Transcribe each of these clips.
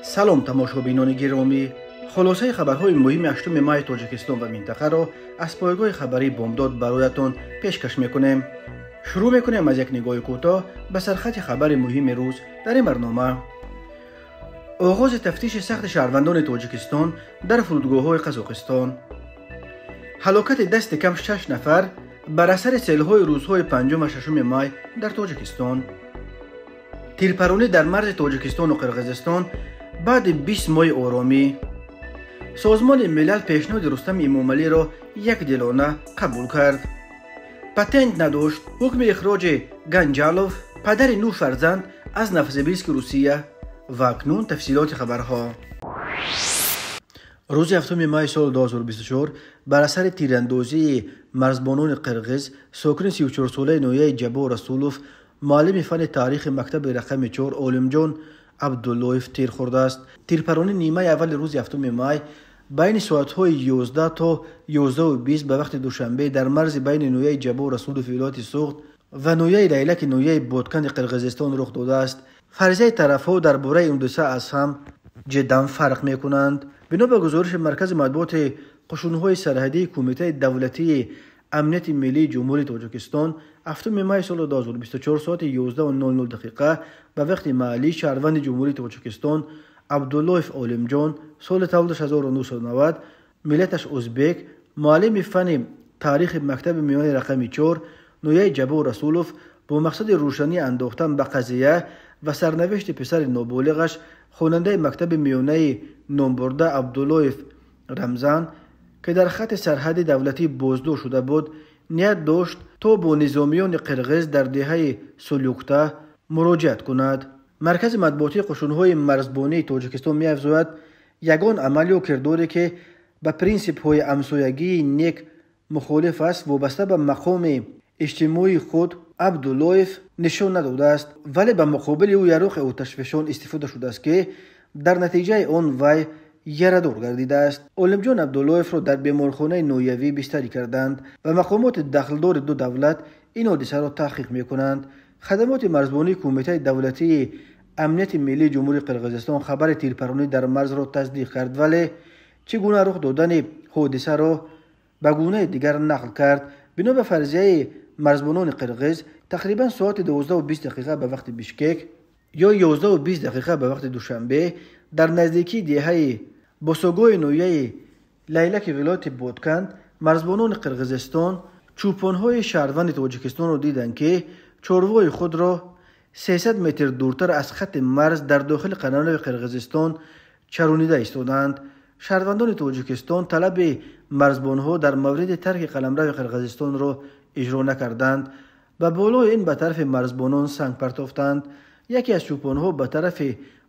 سلام تماشابینان گرامی، خلاصه خبرهای مهم 8 ماه تاجیکستان و منطقه را از پایگاه خبری بامداد برایتان پیشکش میکنیم. شروع میکنیم از یک نگاه کوتاه به سرخط خبر مهم روز در این برنامه. آغاز تفتیش سخت شهروندان تاجیکستان در فرودگاه‌های قزاقستان. هلاکت دست کم 6 نفر بر اثر سیل‌های روزهای 5 و 6 ماه در تاجیکستان. تیرپرانی در مرز تاجیکستان و قرقیزستان بعد 20 ماه آرامی. سازمان ملل پیشنهاد رستم امامعلی را یک دلانه قبول کرد. پتنت نداشت حکم اخراج گنجالوف پدر 9 فرزند از نوسیبیرسک روسیه. و اکنون تفصیلات خبرها. روز 7 ماه سال 2024 بر اثر تیراندازی مرزبانان قرقیز ساکن 34 ساله نویه جبار رسولوف معلم فن تاریخ مکتب رقم 4 عالمجان عبداللهیف تیر خورده است. تیرپرانی نیمه اول روز 7 ماه بین ساعت‌های 11 تا 11:20 به وقت دوشنبه در مرز بین نویه جبار رسولوف ولایت سوخت و نویه لیلک نویه بادکند قرقیزستان رخ داده است. فرضیه طرف‌ها درباره این دو از هم جدا فرق می‌کنند. بنا به گزارش مرکز مطبوعات قشون‌های سرحدی کمیته دولتی امنیت ملی جمهوری تاجیکستان 7 ماه سال 2024 ساعت 11:00 به وقت محلی شهروند جمهوری تاجیکستان عبداللهیف عالمجان سال تولدش 1990 ملتش ازبک معلم فن تاریخ مکتب میانی رقم 4 نویه جبار رسولوف با مقصد روشنی انداختن به قضیه و سرنوشت پسر نابالغش خواننده مکتب میانه نامبرده عبداللهیف رمضان که در خط سرحد دولتی بازداشت شده بود نیت داشت تا با نظامیان قرقیز در دهه سلوکته مراجعت کند. مرکز مطبوعاتی قشون‌های مرزبانی تاجیکستان می‌افزاید یگان عمل و کرداری که به پرینسیپ‌های همسایگی نیک مخالف است وابسته به مقام اجتماعی خود عبداللهیف نشان نداده است، ولی به مقابل او یرق او تشویشان استفاده شده است که در نتیجه آن وی یره‌دار گردیده است. عالمجان عبداللهیف را در بیمارخانه نویوی بستری کردند و مقامات دخلدار دو دولت این حادثه را تحقیق می‌کنند. خدمات مرزبانی کمیته دولتی امنیت ملی جمهوری قرقیزستان خبر تیرپرانی در مرز را تصدیق کرد، ولی چگونه رخ دادن حادثه را به گونه دیگر نقل کرد. بنا به فرضیه مرزبانان قرقیز تقریبا ساعت 12:20 به وقت بیشکک یا 11:20 به وقت دوشنبه در نزدیکی دهه بوسوگوی نویه لیلک ولایت بادکند مرزبانان قرقیزستان چوپان‌های شهروند تاجیکستان را دیدند که چاروای خود را 300 متر دورتر از خط مرز در داخل قلمرو قرقیزستان چرانیده ایستادند. شهروندان تاجیکستان طلب مرزبانها در مورد ترک قلمرو قرقیزستان را اجرا نکردند و بالای این به طرف مرزبانان سنگ پرتافتند. یکی از چوپانها به طرف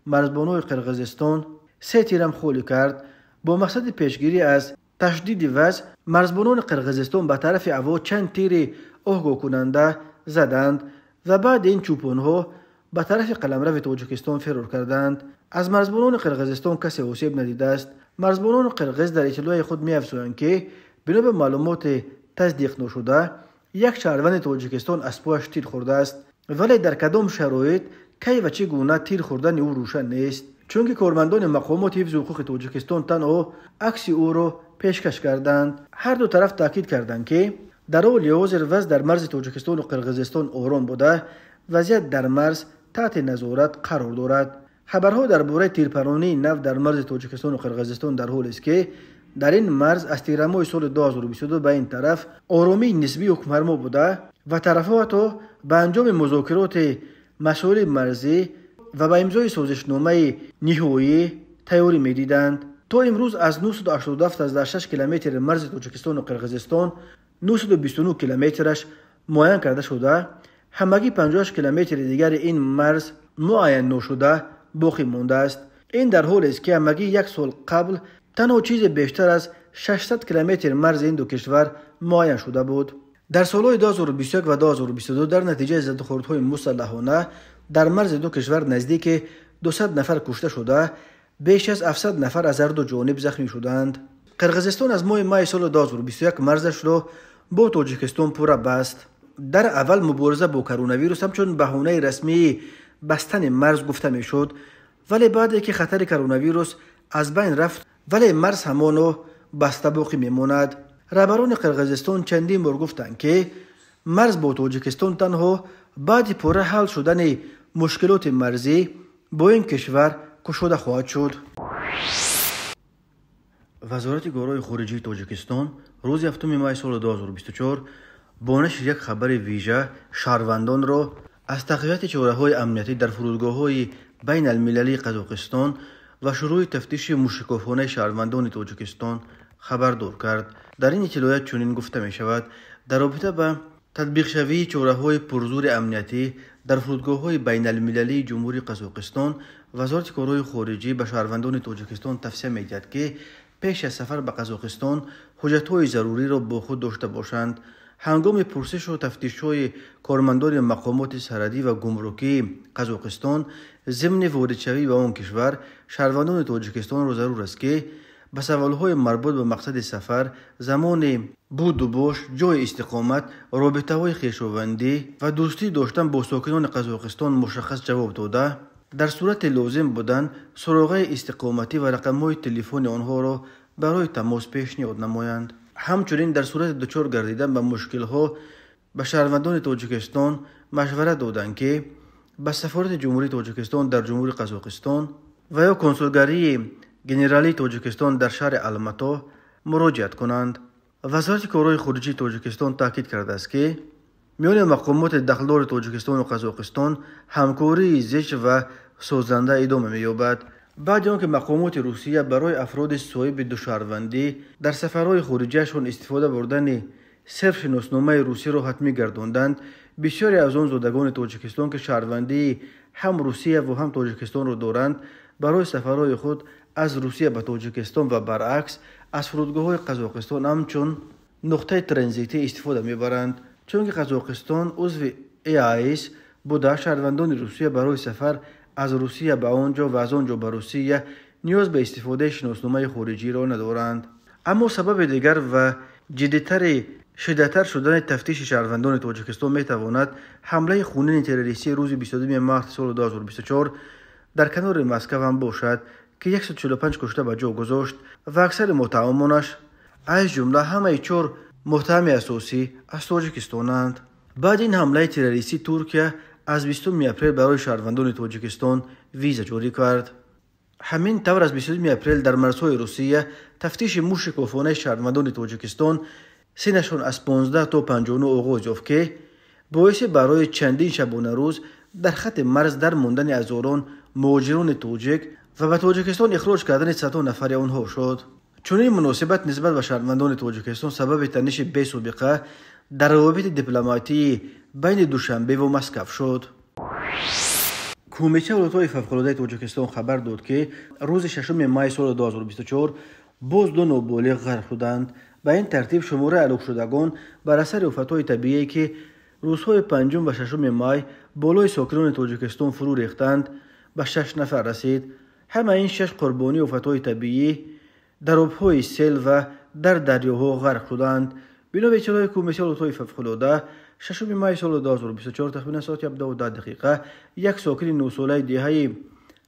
مرزبانان قرقیزستان 3 تیرم خالی کرد. با مقصد پیشگیری از تشدید وضع مرزبانان قرقیزستان به طرف هوا چند تیر آگاه کننده زدند و بعد این چوپانها به طرف قلمرو تاجیکستان فرار کردند. از مرزبانان قرقیزستان کسی آسیب ندیده است. مرزبانان قرقیز در اطلاع خود می‌افزایند که بنا به معلومات تصدیق نشده یک شهروند تاجیکستان از پایش تیر خورده است، ولی در کدام شرایط کی و چگونه تیر خوردن او روشن نیست، چون که کارمندان مقامات حفظ حقوق تاجیکستان تنها عکس او را پیشکش کردند. هر دو طرف تاکید کردند که در حال حاضر وضع در مرز تاجیکستان و قرقیزستان آرام بوده وضعیت در مرز تحت نظارت قرار دارد. خبرها درباره تیرپرانی نو در مرز تاجیکستان و قرقیزستان در حالی است که در این مرز از تیر ماه سال 2022 به این طرف آرامی نسبی حکمفرما بوده و طرفها حتی به انجام مذاکرات مسائل مرزی و به امضای سازشنامه نهایی تیاری می‌دیدند. تا امروز از 987 از 6 کیلومتر مرز تاجیکستان و قرقیزستان 929 کیلومترش معین کرده شده. همگی 58 کیلومتر دیگر این مرز معین نشده باقی مانده است. این در حالی است که همگی یک سال قبل تنها چیز بیشتر از 600 کیلومتر مرز این دو کشور معین شده بود. در سالهای 2021 و 2022 در نتیجه زدخوردهای مسلحانه در مرز دو کشور نزدیک 200 نفر کشته شده، بیش از 700 نفر از هر دو جانب زخمی شدند. قرقیزستان از ماه سال 2021 مرزش را با تاجیکستان پورا بست. در اول مبارزه با کرونا ویروس همچون بهانه رسمی بستن مرز گفته میشد، ولی بعد که خطر کرونا ویروس از بین رفت ولی مرز همانو بسته باقی میماند. رهبران قرقیزستان چندین بار گفتند که مرز با تاجیکستان تنها بعد پوره حل شدن مشکلات مرزی با این کشور گشوده خواهد شد. وزارت کارهای خارجه تاجیکستان روز 7 مای سال 2024 با نشر یک خبر ویژه شهروندان را از تقویت چاره‌های امنیتی در فرودگاه‌های بین المللی قزاقستان و شروع تفتیش موشکافانه شهروندان تاجیکستان خبردار کرد. در این اطلاعیه چنین گفته می شود در رابطه با تطبیق شوی چاره‌های پرزور امنیتی در فرودگاه‌های بین المللی جمهوری قزاقستان، وزارت کارهای خارجه به شهروندان تاجیکستان توصیه می‌دهد که پیش از سفر به قزاقستان حجت‌های ضروری را با خود داشته باشند. هنگام پرسش و تفتیش‌های کارمندان مقامات سرحدی و گمرکی قزاقستان ضمن وارد شوی به آن کشور، شهروندان تاجیکستان را ضرور است که به سوال‌های مربوط به مقصد سفر، زمان بود و باش، جای استقامت، رابطه‌های خویشاوندی و دوستی داشتن با ساکنان قزاقستان مشخص جواب داده، در صورت لازم بودن سراغ استقامتی و رقم‌های تلفن آنها را برای تماس پیشنهاد نمایند. همچنین در صورت دچار گردیدن به مشکل‌ها به شهروندان تاجیکستان مشورت دادند که به سفارت جمهوری تاجیکستان در جمهوری قزاقستان و یا کنسولگری گنرالی تاجیکستان در شهر الماتا مراجعت کنند. وزارت کارهای خارجه تاجیکستان تاکید کرده است که میان مقامات دخلدار تاجیکستان و قزاقستان همکاری زیست و سازنده ادامه می‌یابد. بعد آنکه مقامات روسیه برای افراد صاحب دو شهروندی در سفرهای خارجیشان استفاده بردن صرف شناسنامه روسی را حتمی گرداندند، بسیاری از آن زادگان تاجیکستان که شهروندی هم روسیه و هم تاجیکستان را دارند، برای سفرهای خود از روسیه به تاجیکستان و برعکس از فرودگاه‌های قزاقستان همچون نقطه ترانزیتی استفاده می‌برند. چون که قزاقستان عضو EAS بوده، شهروندان روسیه برای سفر از روسیه به آنجا و از آنجا به روسیه نیاز به استفاده شناسنامه خارجی را ندارند. اما سبب دیگر و جدی‌تر شدیدتر شدن تفتیش شهروندان تاجیکستان می‌تواند حمله خونین تروریستی روز 22 مارس سال 2024 در کنار مسکو هم باشد که 145 کشته به جا گذاشت و اکثر متهمانش از جمله همه 4 متهم اساسی از تاجیکستانند. بعد این حمله تروریستی ترکیه از 20 اپریل برای شهروندان تاجیکستان ویزا جاری کرد. همین طور از 22 اپریل در مرزهای روسیه تفتیش موشکافانه شهروندان تاجیکستان سینشان از 15 تا 59 آغاز یافت که باعث برای چندین شبانه روز در خط مرز در ماندن هزاران مهاجران تاجیک و به تاجیکستان اخراج کردن صدها نفر آنها شد. چون این مناسبت نسبت به شهروندان تاجیکستان سبب تنش بی سابقه در روابط دیپلماتی بین دوشنبه و مسکو شد. کمیته ولایت‌های فوق‌العاده تاجیکستان خبر داد که روز 6 مای سال 2024 باز 2 نابالغ غرق شدند. به این ترتیب شماره هلاک شدگان بر اثر آفت‌های طبیعی که روزهای 5 و 6 مای بالای ساکنان تاجیکستان فرو ریختند به 6 نفر رسید. همه این 6 قربانی آفت‌های طبیعی در آب‌های سیل و در دریاها غرق شدند. بنا به اطلاع کمیته ولایت‌های فوق‌العاده 6 مای سال 2024 تقریباً ساعت 17:10 یک ساکن 9 ساله دهه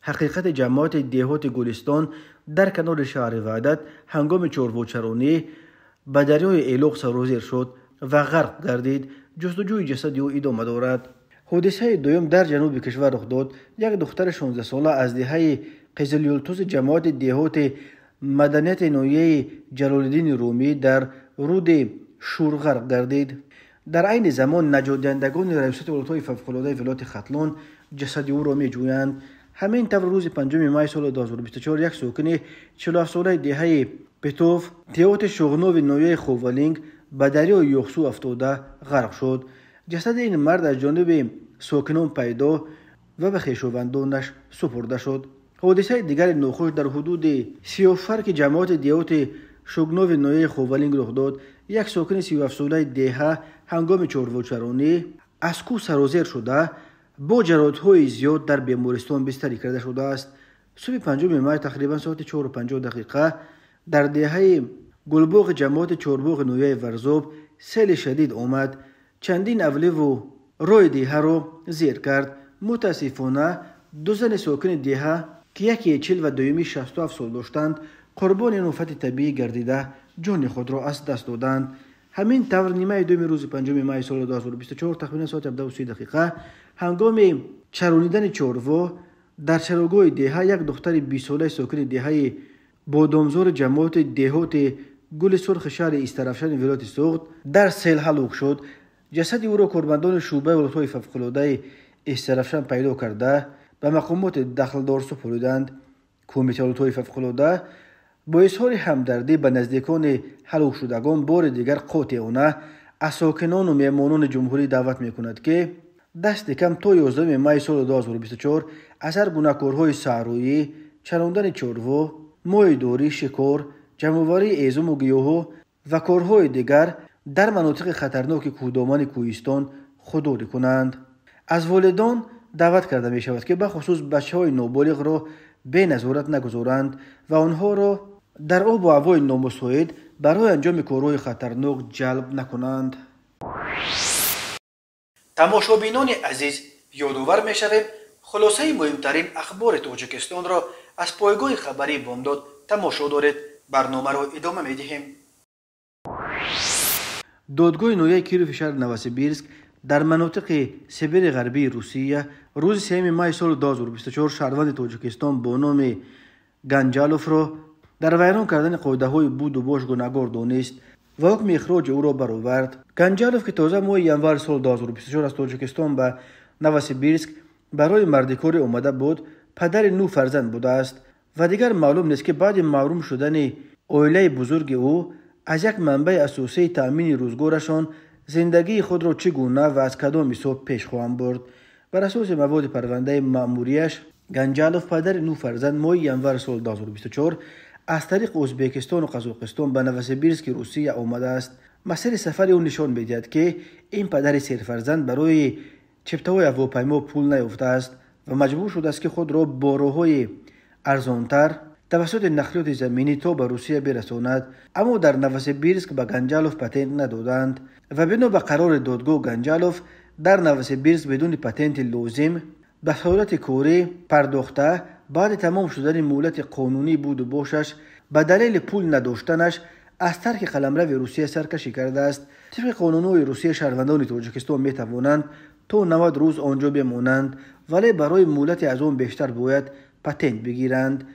حقیقت جماعت دهات گلستان در کنار شهر وحدت هنگام چارواچرانی به دریای ایلوق سرازیر شد و غرق گردید. جستجوی جسد او ادامه دارد. حادثه دوم در جنوب کشور رخ داد. یک دختر 16 ساله از دهه قزلیلتوس جماعت دهات مدنیت نویه جلالالدین رومی در رود شور غرق گردید. در عین زمان نجات دهندگان ریاست ولایت‌های فوق‌العاده ولایت ختلان جسد او را می‌جویند. همین طور روز 5 مای سال 2024 یک ساکن 47 ساله دهه پتوف تئات شغنوی نویه خوولینگ به دریای یوخسو افتاده غرق شد. جسد این مرد از جانب ساکنان پیدا و به خویشاوندانش سپرده شد. حادثه دیگر ناخوش در حدود سیوفر که جماعت دیوت شغنوی نویه خوولینگ رخ داد. یک ساکن 37 ساله دهه هنگام چارواچرانی از کوه سرازیر شده با جراحت‌های زیاد در بیمارستان بستری کرده شده است. صبح 5 مای تقریبا ساعت 4:50 در دهه گلباغ جماعت چارباغ نویه ورزاب سیل شدید آمد. چندین اولی و رای دهه را زیر کرد. متاسفانه 2 زن ساکن دهه که یکی 40 و دومی 67 سال داشتند قربان این آفت طبیعی گردیده جان خود را از دست دادند. همین طور نیمه دوم روز 5 مای سال 2024 تقریبا ساعت 17:30 هنگام چرانیدن چاروا در چراگاه دهه یک دختر 20 ساله ساکن دهه بادامزار جماعت دهات گل سرخ شهر استرافشان ولایت سوخت در سیل هلاک شد. جسد او را کارمندان شعبه ولایت‌های فوق‌العاده استرافشان پیدا کرده به مقامات دخلدار سپردند. کمیته ولایت‌های فوق‌العاده با اظهار همدردی به نزدیکان هلاک شدگان بار دیگر قاطعانه از ساکنان و مهمانان جمهوری دعوت می‌کند که دست کم تا 11 مای سال 2024 از هر گونه کارهای صحرایی، چراندن چاروا، ماهیداری، شکار، جمع‌آوری ایزم و گیاها و کارهای دیگر در مناطق خطرناک کوهدامن کوهستان خودداری کنند. از والدان دعوت کرده می شود که به خصوص بچه‌های نابالغ را به نظارت نگذارند و آنها را در آب و هوای نامساعد برای انجام کارهای خطرناک جلب نکنند. تماشابینان عزیز، یادآور می شویم خلاصه مهمترین اخبار تاجیکستان را از پایگاه خبری بامداد تماشا دارید. برنامه را ادامه می دهیم. دادگاه نویه کیروف شهر نوسیبیرسک در مناطق سیبیر غربی روسیه روز 3 مای سال 2024 شهروند تاجیکستان با نام گنجالوف را در ویران کردن قاعده‌های بود و باش گناهکار دانست و حکم اخراج او را برآورد. گنجالوف که تازه ماه ینور سال 2024 از تاجیکستان به نوسیبیرسک برای مردکاری آمده بود، پدر 9 فرزند بوده است و دیگر معلوم نیست که بعد محروم شدن عائله بزرگ او از یک منبع اساسی تأمین روزگارشان زندگی خود را چگونه و از کدام حساب پیش خواهند برد. بر اساس مواد پرونده مأموریش گنجالوف پدر 9 فرزند ماه ینور سال 2024 از طریق ازبکستان و قزاقستان به نوسیبیرسک روسیه آمده است. مسیر سفر او نشان می‌دهد که این پدر 3 فرزند برای چپته‌های هواپیما پول نیافته است و مجبور شده است که خود را با راه‌های ارزانتر توسط نقلیات زمینی تا به روسیه برساند، اما در نوسیبیرسک به گنجالوف پتنت ندادند و بنا به قرار دادگاه گنجالوف در نوسیبیرسک بدون پتنت لازم به سهولت کاری پرداخته بعد تمام شدن مهلت قانونی بود و باشش به دلیل پول نداشتنش از ترک قلمرو روسیه سرکشی کرده است. طبق قانون‌های روسیه شهروندان تاجیکستان می توانند تا 90 روز آنجا بمانند، ولی برای مهلت از آن بیشتر باید پتنت بگیرند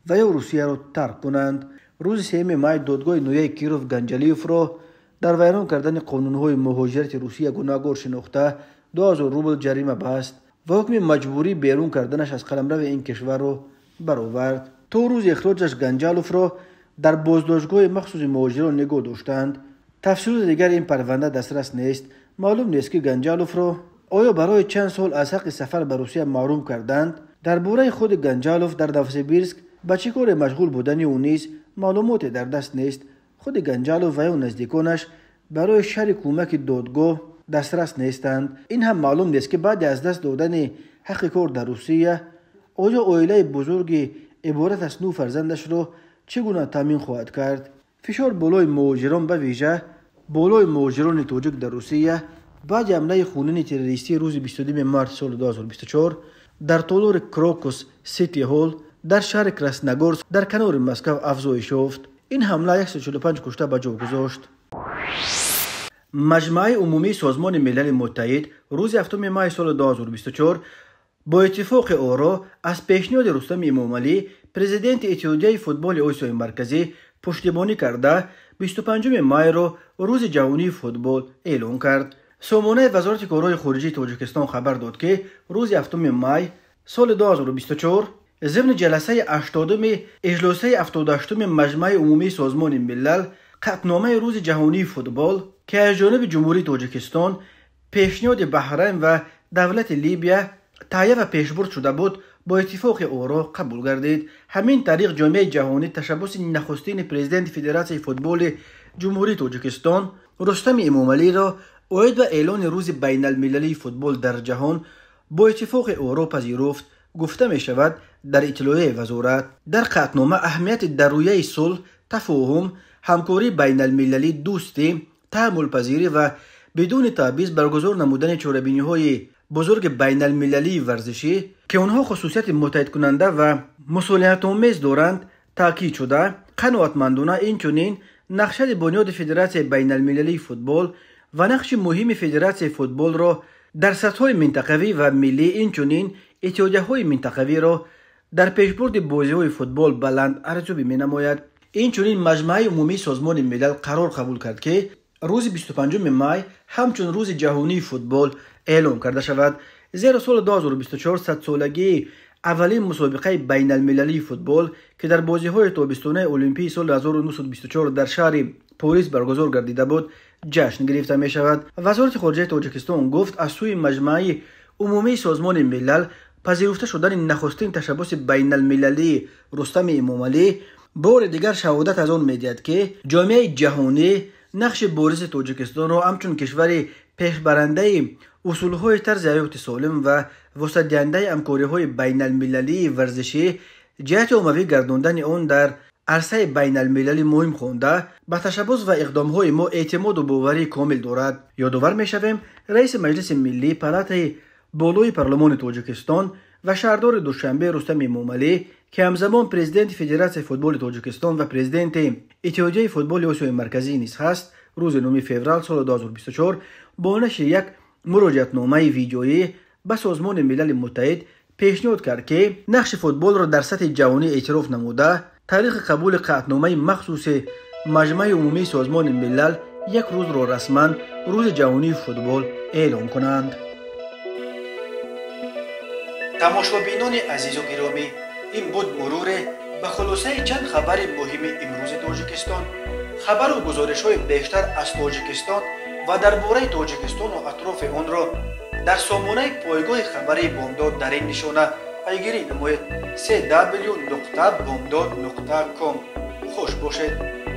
و یا روسیه را ترک کنند. روز 3 مای دادگاه نویه کیروف گنجالیوف را در ویران کردن قانون‌های مهاجرت روسیه گناهکار شناخته 2000 روبل جریمه بست و حکم مجبوری بیرون کردنش از قلمرو این کشور را برآورد. تا روز اخراجش گنجالوف را در بازداشتگاه مخصوص مهاجران نگاه داشتند. تفصیلات دیگر این پرونده دسترس نیست. معلوم نیست که گنجالوف را آیا برای چند سال از حق سفر به روسیه محروم کردند. درباره خود گنجالوف در نوسیبیرسک به چه کار مشغول بودن او نیز معلومات در دست نیست. خود گنجالوف و یا نزدیکانش برای شرح کمک دادگاه دسترس نیستند. این هم معلوم نیست که بعد از دست دادن حق کار در روسیه آیا عائله بزرگ عبارت از 9 فرزندش را چگونه تامین خواهد کرد. فشار بالای مهاجران به ویژه بالای مهاجران تاجیک در روسیه بعد حمله خونین تروریستی روز 22 مارس سال 2024 در تالار کراکوس سیتی هال در شهر کراسنگورسک در کنار مسکو افزایش یافت. این حمله 145 کشته به جا گذاشت. مجمع عمومی سازمان ملل متحد روز 7 مای سال 2024 با اتفاق آرا از پیشنهاد رستم امامعلی پرزیدنت اتحادیه فوتبال آسیای مرکزی پشتیبانی کرده 25 مای را روز جهانی فوتبال اعلام کرد. سامانه وزارت کارهای خارجه تاجیکستان خبر داد که روز 7 مای سال 2024 ضمن جلسه 80 اجلاس 78 مجمع عمومی سازمان ملل قطعنامه روز جهانی فوتبال که از جانب جمهوری تاجیکستان پیشنهاد بحرین و دولت لیبیا تهیه و پیشبرد شده بود با اتفاق آرا قبول گردید. همین طریق جامعه جهانی تشبث نخستین پرزیدنت فدراسیون فوتبال جمهوری تاجیکستان رستم امامعلی را عاید به اعلان روز بین المللی فوتبال در جهان با اتفاق آرا پذیرفت. گفته می شود در اطلاعیه وزارت در قطعنامه اهمیت در رویه صلح، تفاهم، همکاری بین المللی، دوستی، تحمل پذیری و بدون تبعیض برگزار نمودن چاره‌بینی‌های بزرگ بین المللی ورزشی که اونها خصوصیت متحد کننده و مسئولیت آمیز دارند تاکید شده. قناعتمندانه اینچنین نقشه بنیاد فدراسیون بین المللی فوتبال و نقش مهم فدراسیون فوتبال را در سطح منطقوی و ملی اینچنین اتحادیه‌های منطقوی را در پیشبرد بازی‌های فوتبال بلند ارزیابی می‌نماید. اینچنین مجمع عمومی سازمان ملل قرار قبول کرد که روز 25 می همچون روز جهانی فوتبال اعلام کرده شود، زیرا سال 2024 صد سالگی اولین مسابقه بین المللی فوتبال که در بازی‌های تابستانه المپیک سال 1924 در شهر پاریس برگزار گردیده بود جشن گرفته می شود. وزارت خارجه تاجیکستان گفت از سوی مجمع عمومی سازمان ملل پذیرفته شدن نخستین تشبث بین المللی رستم امامعلی بار دیگر شهادت از آن می‌دهد که جامعه جهانی نقش بارز تاجیکستان را همچون کشور پیشبرنده اصولهای طرز حیات سالم و وسعت‌دهنده همکاری‌های بین المللی ورزشی جهت عمومی گرداندن آن در عرصه بین المللی مهم خوانده به تشبث و اقدام‌های ما اعتماد و باوری کامل دارد. یادآور می‌شویم رئیس مجلس ملی پالات بالای پارلمان تاجیکستان و شهردار دوشنبه رستم امامعلی که همزمان پرزیدنت فدراسیون فوتبال تاجیکستان و پرزیدنت اتحادیه فوتبال آسیای مرکزی نیز هست، روز 9 فوریه سال 2024 با نشر یک مراجعتنامه ویدیویی به سازمان ملل متحد پیشنهاد کرد که نقش فوتبال را در سطح جهانی اعتراف نموده تاریخ قبول قطعنامه مخصوص مجمع عمومی سازمان ملل یک روز را رسما روز جهانی فوتبال اعلام کنند. تماشابینان عزیز و گرامی، این بود مرور به خلاصه چند خبر مهم امروز تاجیکستان. خبر و گزارش‌های بیشتر از تاجیکستان و درباره تاجیکستان و اطراف آن را در سامانه پایگاه خبری بامداد در این نشانه پیگیری نمایید: www.bomdad.com. خوش باشید.